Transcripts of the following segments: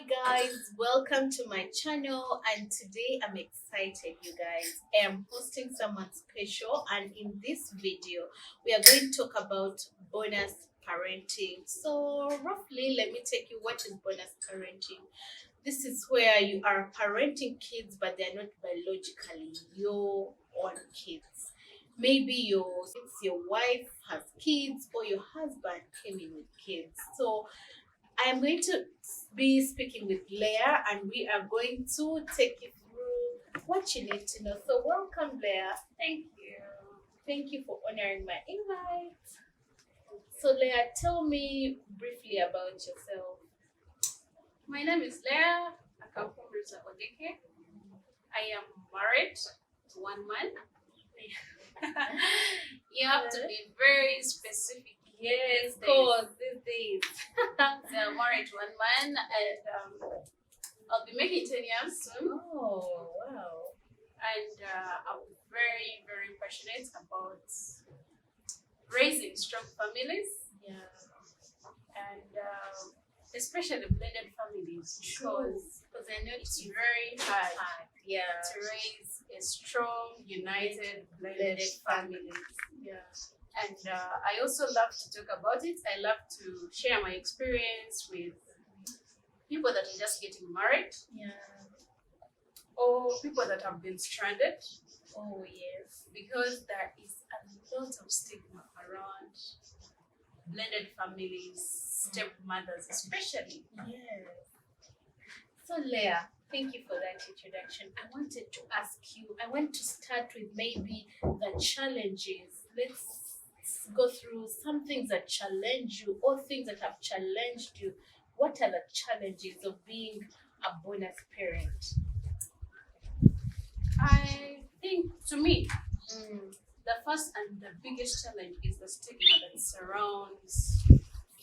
Hi guys, welcome to my channel, and today I'm excited, you guys. I'm hosting someone special, and in this video we are going to talk about bonus parenting. So roughly, let me take you what is bonus parenting. This is where you are parenting kids but they're not biologically your own kids. Maybe your wife has kids or your husband came in with kids. So I am going to be speaking with Leya, and we are going to take you through what you need to know. So, welcome, Leya. Thank you. Thank you for honoring my invite. So, Leya, tell me briefly about yourself. My name is Leya. I come from Risa Odeke. I am married to one man. You have to be very specific. Yes, these of course, days. these days. So I'm married to one man, and I'll be making 10 years soon. Oh, wow. And I'm very, very passionate about raising strong families, Yeah, and especially blended families, because I know it's very hard yeah, to raise a strong, united, blended family. yeah. And I also love to talk about it. I love to share my experience with people that are just getting married Yeah. or people that have been stranded, Oh, yes. because there is a lot of stigma around blended families, stepmothers especially. Yes. So, Leah, thank you for that introduction. I wanted to ask you, I want to start with maybe the challenges. Let's go through some things that challenge you or things that have challenged you. What are the challenges of being a bonus parent? I think, to me, the first and the biggest challenge is the stigma that surrounds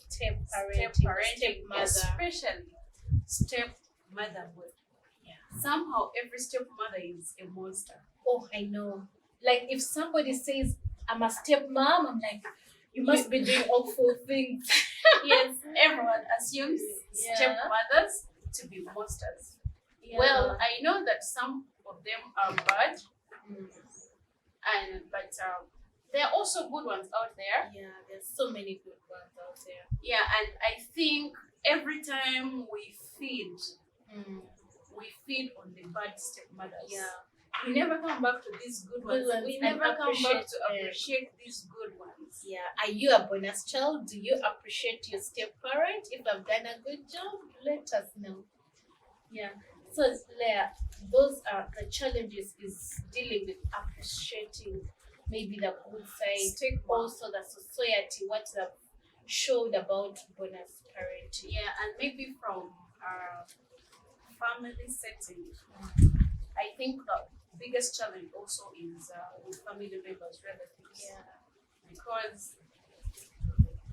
Step-parenting, stepparenting, stepmother. especially stepmotherhood. Yeah. Somehow, every stepmother is a monster. Oh, I know. Like if somebody says, I'm a stepmom, I'm like, you must be doing awful things. Yes, everyone assumes Yeah. stepmothers to be monsters. Yeah. Well, I know that some of them are bad, Mm. but there are also good ones out there. Yeah, there's so many good ones out there. Yeah, and I think every time we feed on the bad stepmothers. Yeah. We never come back to these good ones. ones We and never come back appreciate to them. appreciate these good ones. Yeah. Are you a bonus child? Do you appreciate your step parent? If I've done a good job, let us know. Yeah. So Leah, those are the challenges is dealing with appreciating maybe the good side, Stigma. also the society, what they've showed about bonus parenting. Yeah, and maybe from family setting, I think the biggest challenge also is with family members, relatives. Yeah. Because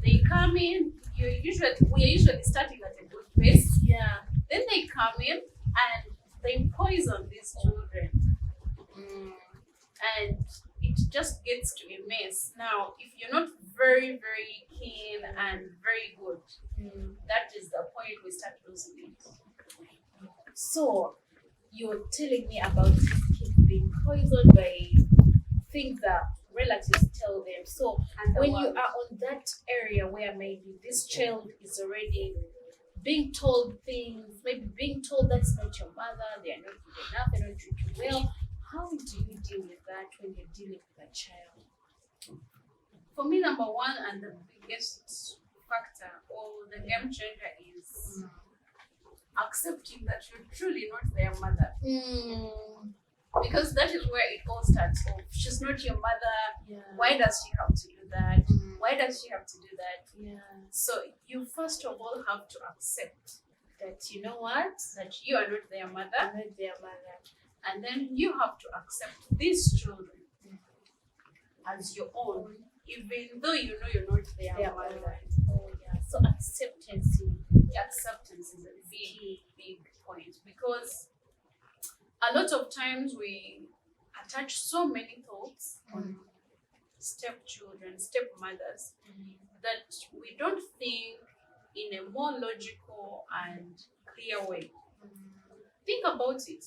they come in, we are usually starting at a good pace. Yeah. Then they come in and they poison these children, and it just gets to a mess. Now, if you're not very, very keen and very good, that is the point we start losing it. So you're telling me about these kids being poisoned by things that relatives tell them. So And the when you world. are on that area where maybe this child is already being told things, maybe being told that's not your mother, they are not good enough, they don't treat you well, how do you deal with that when you're dealing with a child? For me, number one and the biggest factor or the game changer is accepting that you're truly not their mother. Because that is where it all starts off. She's not your mother. Yeah. Why does she have to do that? Why does she have to do that? Yeah. So you first of all have to accept That you know what? that you are not their mother, I'm not their mother. and then you have to accept these children as your own, even though you know you're not their Their mother. own. Oh yeah. So acceptance. Acceptance is a big point, because a lot of times we attach so many thoughts on stepchildren, stepmothers, that we don't think in a more logical and clear way. Think about it.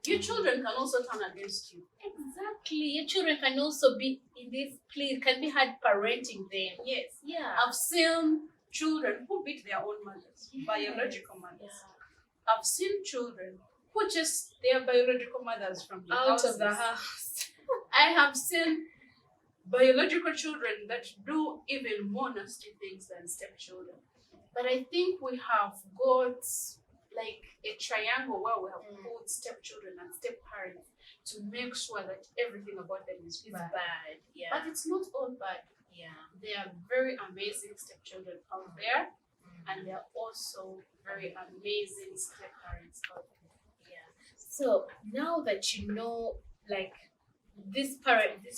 Your children can also turn against you. Exactly. Your children can also be in this place, can be hard parenting them. Yes. Yeah. I've seen children who beat their own mothers, biological mothers. Yeah. I've seen children who chase their biological mothers from the Out houses. of the house. I have seen biological children that do even more nasty things than stepchildren. But I think we have got like a triangle where we have put stepchildren and step-parents to make sure that everything about them is bad. Yeah. But it's not all bad. Yeah. There are very amazing stepchildren out there, and there are also very amazing step-parents out there. Yeah. So now that you know, like, this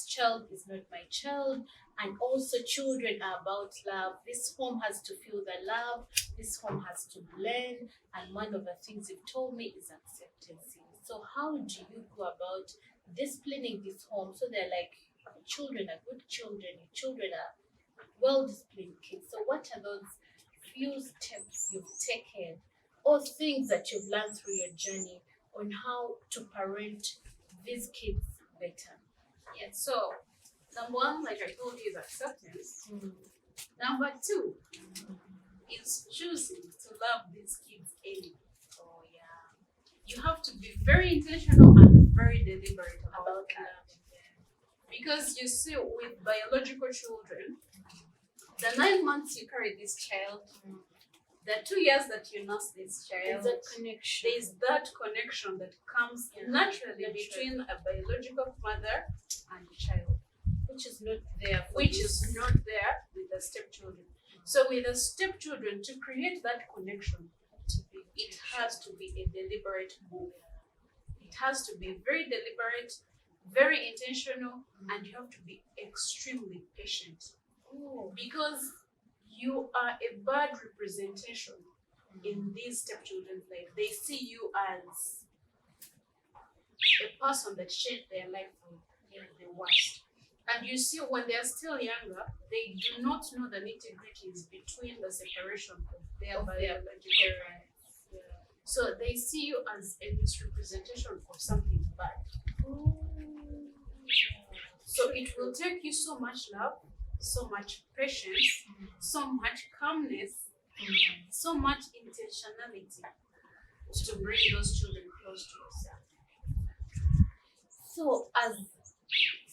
child is not my child, and also children are about love. This home has to feel the love. This home has to learn, and one of the things you've told me is acceptance. So how do you go about disciplining this home so they're like, children are good children, your children are well-disciplined kids? So what are those few steps you've taken or things that you've learned through your journey on how to parent these kids better? Yeah, so number one, like I told you, is acceptance. Number two is choosing to love these kids anyway. Oh yeah. You have to be very intentional and very deliberate about that. Because you see, with biological children, the 9 months you carry this child, the 2 years that you nurse this child, there's that connection that comes naturally between a biological mother and the child, which is not there with the stepchildren. So with the stepchildren, to create that connection, it has to be a deliberate move. It has to be very deliberate, very intentional, and you have to be extremely patient. Because you are a bad representation in these stepchildren's life. They see you as a person that shaped their life for the worst. And you see, when they are still younger, they do not know the nitty-gritties between the separation of their biological parents. So they see you as a misrepresentation of something bad. So it will take you so much love, so much patience, so much calmness, so much intentionality to bring those children close to yourself.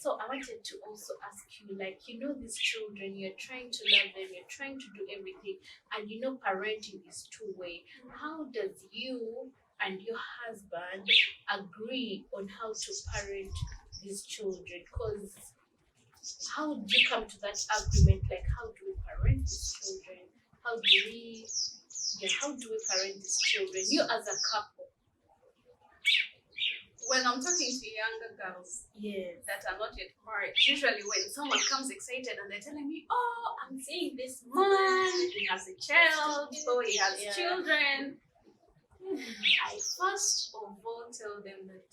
So I wanted to also ask you, like, these children, you're trying to love them, you're trying to do everything, and parenting is two-way. How does you and your husband agree on how to parent these children? Because how do you come to that agreement? Like, how do we parent these children? How do we parent these children? You as a couple. When I'm talking to younger girls that are not yet married, usually when someone comes excited and they're telling me, oh, I'm seeing this man, he has a child, or he has children, I first of all tell them that,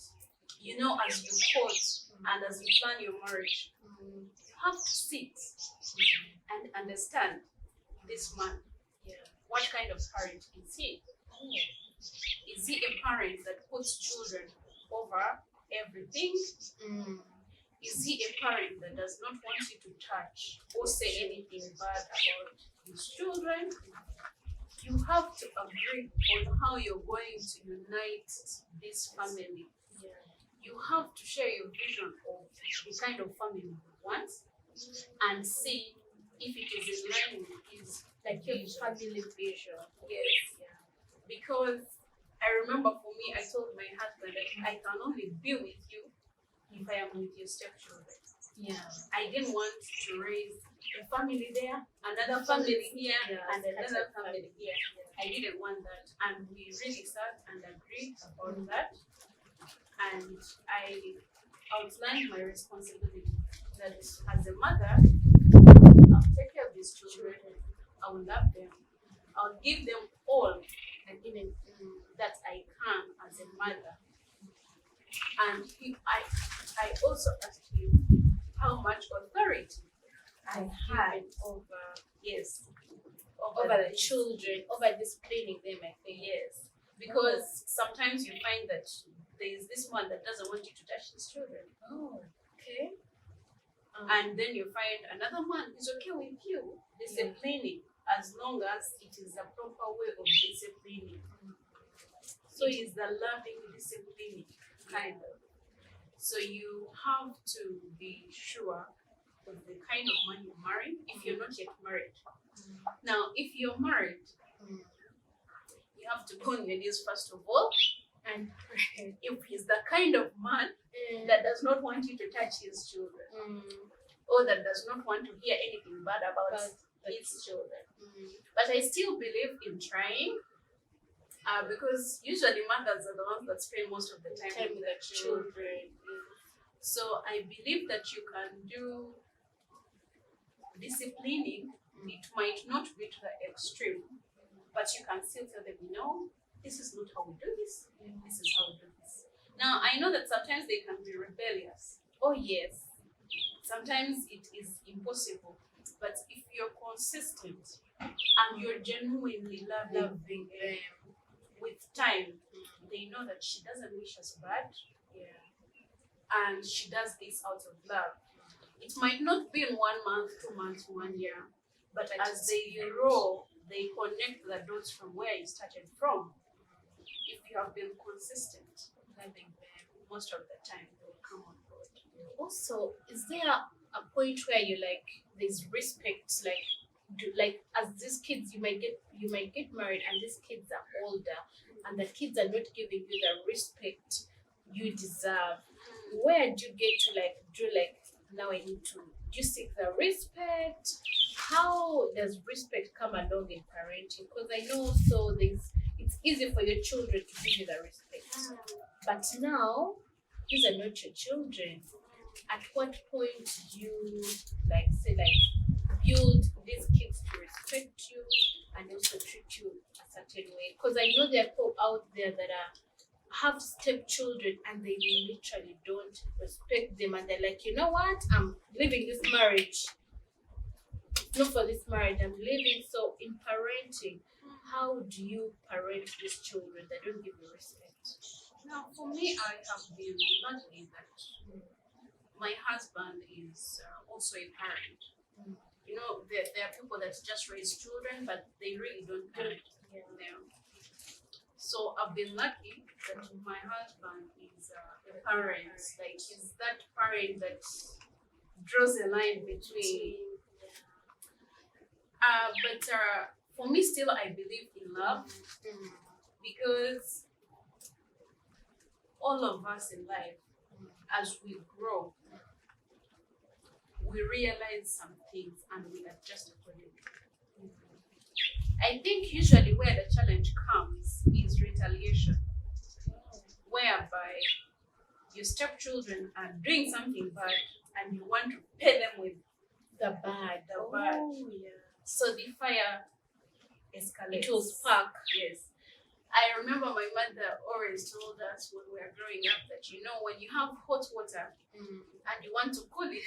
as you court and as you plan your marriage, you have to sit and understand this man. What kind of parent is he? Is he a parent that puts children over everything? Is he a parent that does not want you to touch or say anything bad about his children? You have to agree on how you're going to unite this family. You have to share your vision of the kind of family you want and see if it is in line with his family vision. Because I remember for me, I told my husband that I can only be with you if I am with your stepchildren. I didn't want to raise a family there, another family here, and another family here. I didn't want that. And we really sat and agreed about that. And I outlined my responsibility that as a mother, I'll take care of these children, I will love them, I'll give them all and even that I can as a mother. And I also asked him how much authority I had over the children, over disciplining them, I think. because sometimes you find that there is this man that doesn't want you to touch his children. Oh, okay. And then you find another man who's okay with you disciplining as long as it is a proper way of disciplining. So it is the loving disciplining kind of. So you have to be sure of the kind of man you marry if you're not yet married. Now, if you're married, you have to go on your knees first of all and pray. If he's the kind of man that does not want you to touch his children, or that does not want to hear anything bad about his children. But I still believe in trying, because usually mothers are the ones that spend most of the time with their children. So I believe that you can do disciplining. It might not be to the extreme, but you can still tell them, this is not how we do this. This is how we do this. Now, I know that sometimes they can be rebellious. Oh, yes. Sometimes it is impossible. But if you're consistent and you're genuinely loving them, with time, they know that she doesn't wish us bad. And she does this out of love. It might not be in 1 month, 2 months, 1 year, but as they grow, they connect the dots from where you started from. If you have been consistent loving them, most of the time they will come on board. Also, is there a point where you there's respect, as these kids you might get married and these kids are older and the kids are not giving you the respect you deserve? Where do you get to now I need to do you seek the respect? How does respect come along in parenting? Because I know it's easy for your children to give you the respect, but now these are not your children. At what point do you build these kids to respect you and also treat you a certain way? Because I know there are people out there that have stepchildren and they literally don't respect them, and they're like, you know what? I'm leaving this marriage. Not for this marriage, I'm leaving. So in parenting, how do you parent these children that don't give you respect? Now, for me, I have been lucky that my husband is also a parent. There are people that just raise children, but they really don't parent them. So I've been lucky that my husband is a parent. He's that parent that draws a line between. But for me, still, I believe in love, because all of us in life, as we grow, we realize some things and we adjust accordingly. I think usually where the challenge comes is retaliation, whereby your stepchildren are doing something bad and you want to pay them with The bad. So the fire escalates. It will spark. Yes. I remember my mother always told us when we were growing up that when you have hot water and you want to cool it,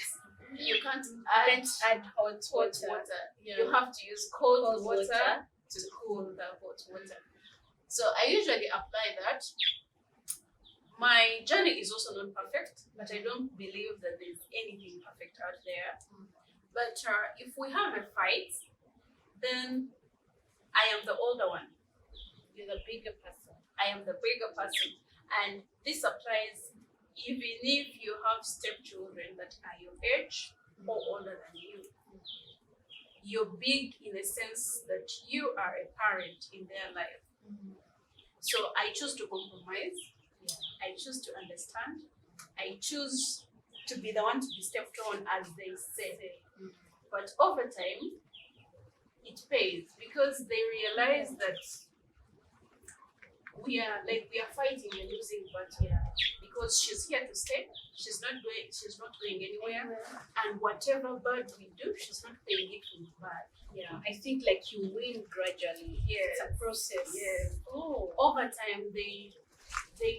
you can't add hot water. Yeah. You have to use cold water to cool the hot water. So I usually apply that. My journey is also not perfect, but I don't believe that there's anything perfect out there. But if we have a fight, then I am the older one. You're the bigger person. I am the bigger person. And this applies even if you have stepchildren that are your age or older than you. You're big in the sense that you are a parent in their life. So I choose to compromise. I choose to understand. I choose to be the one to be stepped on, as they say. But over time, it pays, because they realize that we are fighting and losing battle, because she's here to stay. She's not going anywhere, and whatever bad we do, she's not paying it with bad. I think you win gradually. Yes. It's a process. Yes. Oh. Over time, they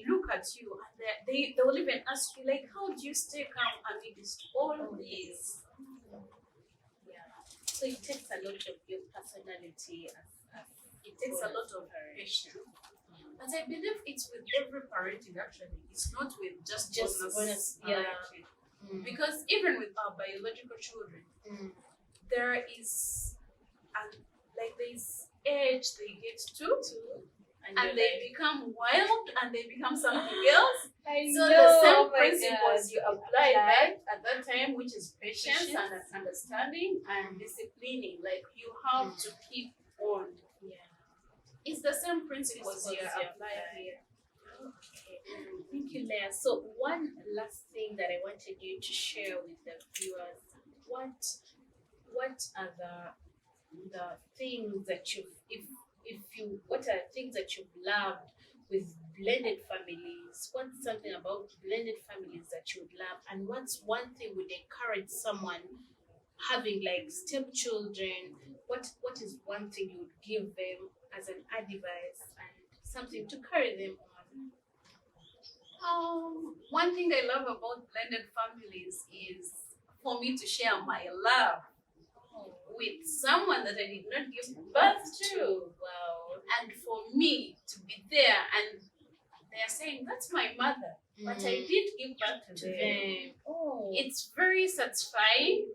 look at you and they will even ask you, how do you stay calm amidst all this? So it takes a lot of your personality. It takes a lot of patience. But I believe it's with every parenting actually. It's not with just Just bonus, yeah. parenting. Because even with our biological children, there is this age they get to, and they become wild and they become something else. So the same principles you apply that at that time, which is patience and understanding and disciplining, like you have to keep on. Yeah. It's the same principles you apply here. Okay. Thank you, Leya. So one last thing that I wanted you to share with the viewers, what are the things that what are the things that you've loved with blended families? What's something about blended families that you would love, and what's one thing would encourage someone having like stepchildren? What is one thing you would give them as an advice and something to carry them on? One thing I love about blended families is for me to share my love with someone that I did not give birth to. Wow. And for me to be there and they are saying, that's my mother, but I did give birth to them. Oh. It's very satisfying.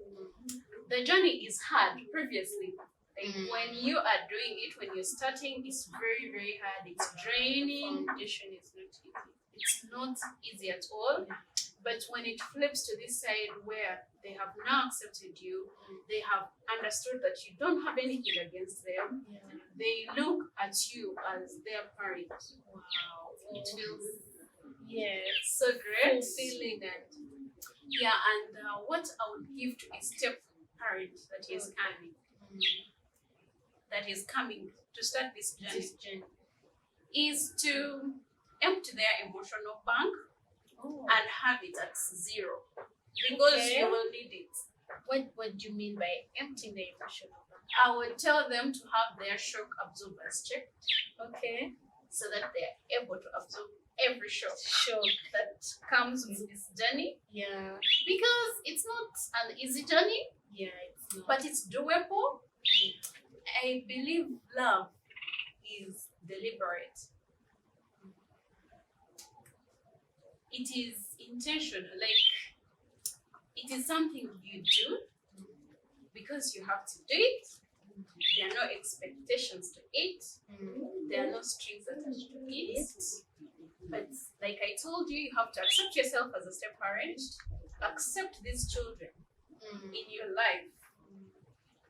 The journey is hard previously. Like when you are doing it, when you're starting, it's very, very hard. It's draining. Foundation is not easy. It's not easy at all. But when it flips to this side where they have now accepted you, they have understood that you don't have anything against them, they look at you as their parent. Wow. It feels so great. Fulfilling and what I would give to a step parent that is coming to start this journey is to empty their emotional bank and have it at zero, because you will need it. What do you mean by emptying the emotional bank? I would tell them to have their shock absorbers checked. Okay. So that they are able to absorb every shock that comes with this journey. Yeah. Because it's not an easy journey. Yeah, it's not. But it's doable. I believe love is deliberate. It is intentional. Like, it is something you do because you have to do it. There are no expectations to it. There are no strings attached to it. But like I told you, you have to accept yourself as a step parent, accept these children in your life,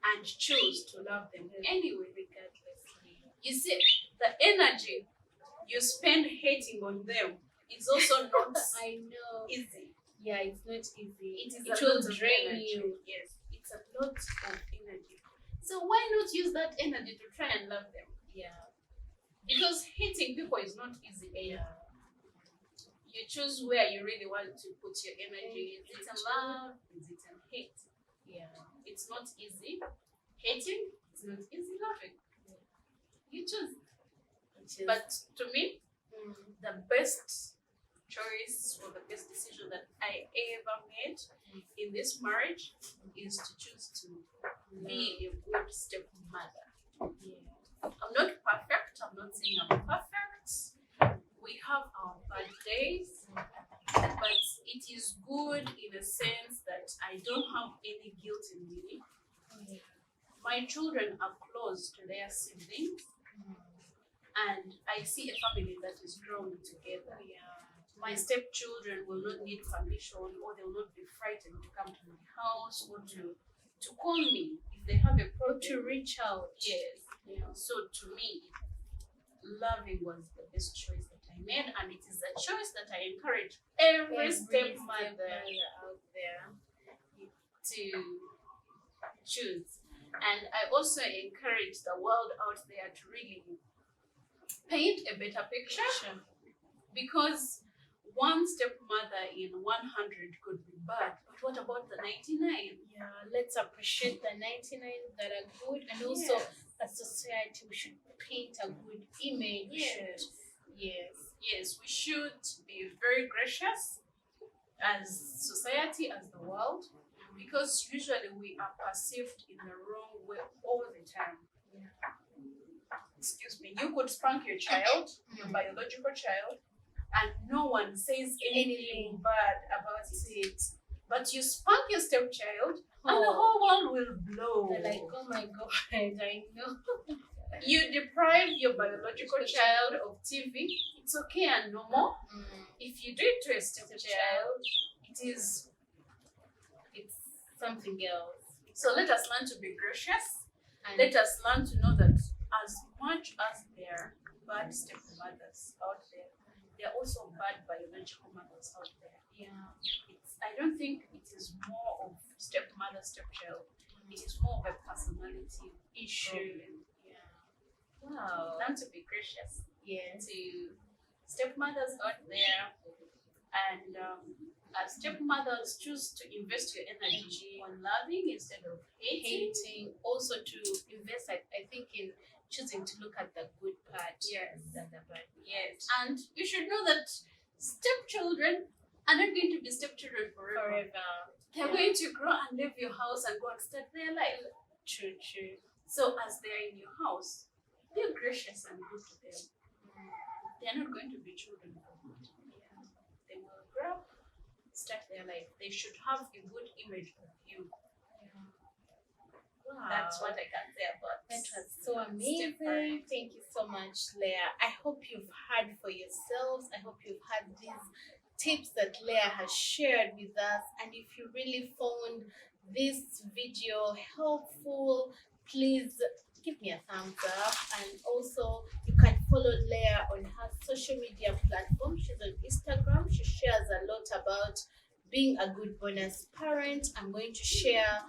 and choose to love them anyway, regardlessly. You see, the energy you spend hating on them is also not easy. Yeah, it's not easy. It will drain you. Yes, it's a lot of energy. So why not use that energy to try and love them? Yeah. Because hating people is not easy. Yeah. You choose where you really want to put your energy. Is it in love? Is it in hate? Yeah. It's not easy. Hating, it's not easy. Loving. You choose. But to me, the best choice or the best decision that I ever made in this marriage is to choose to be a good stepmother. Yeah. I'm not perfect. I'm not saying I'm perfect. We have our bad days, but it is good in a sense that I don't have any guilt in me. My children are close to their siblings, and I see a family that is growing together. My stepchildren will not need permission, or they will not be frightened to come to my house or to call me if they have a problem. To reach out. Yes. So to me, loving was the best choice that I made, and it is a choice that I encourage every stepmother out there to choose. And I also encourage the world out there to really paint a better picture, because one stepmother in 100 could be bad, but what about the 99? Yeah, let's appreciate the 99 that are good, and also as society we should paint a good image. Yes, we should be very gracious as society, as the world, because usually we are perceived in the wrong way all the time. excuse me, you could spank your child, your biological child, and no one says anything bad about it. But you spank your stepchild, and the whole world will blow. They're like, oh my god, I know. You deprive your biological child of TV. It's okay and normal. If you do it to a stepchild, it's something else. So let us learn to be gracious. And let us learn to know that as much as there are bad stepmothers out there, there are also bad biological mothers out there. Yeah. I don't think it is more of stepmother, stepchild. It is more of a personality issue. Yeah. Wow. Learn to be gracious. Yeah. To stepmothers out there, and as stepmothers, choose to invest your energy on loving instead of hating. Also to invest, I think, in choosing to look at the good part. Yes. Than the bad. Yes. And you should know that stepchildren are not going to be stepchildren forever. They're going to grow and leave your house and go and start their life. True. So as they're in your house, be gracious and good to them. They're not going to be children for good. They will grow up, start their life. They should have a good image of you. Wow. That's what I can say about that. Was so amazing. Thank you so much, Leya. I hope you've heard for yourselves. I hope you've had these tips that Leya has shared with us. And if you really found this video helpful, please give me a thumbs up. And also, you can follow Leya on her social media platform. She's on Instagram. She shares a lot about being a good bonus parent. I'm going to share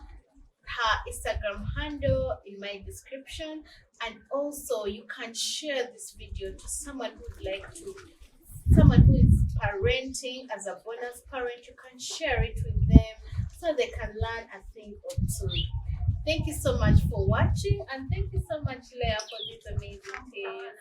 her Instagram handle in my description, and also you can share this video to someone who is parenting as a bonus parent. You can share it with them so they can learn a thing or two. Thank you so much for watching, and thank you so much, Leya, for this amazing tip.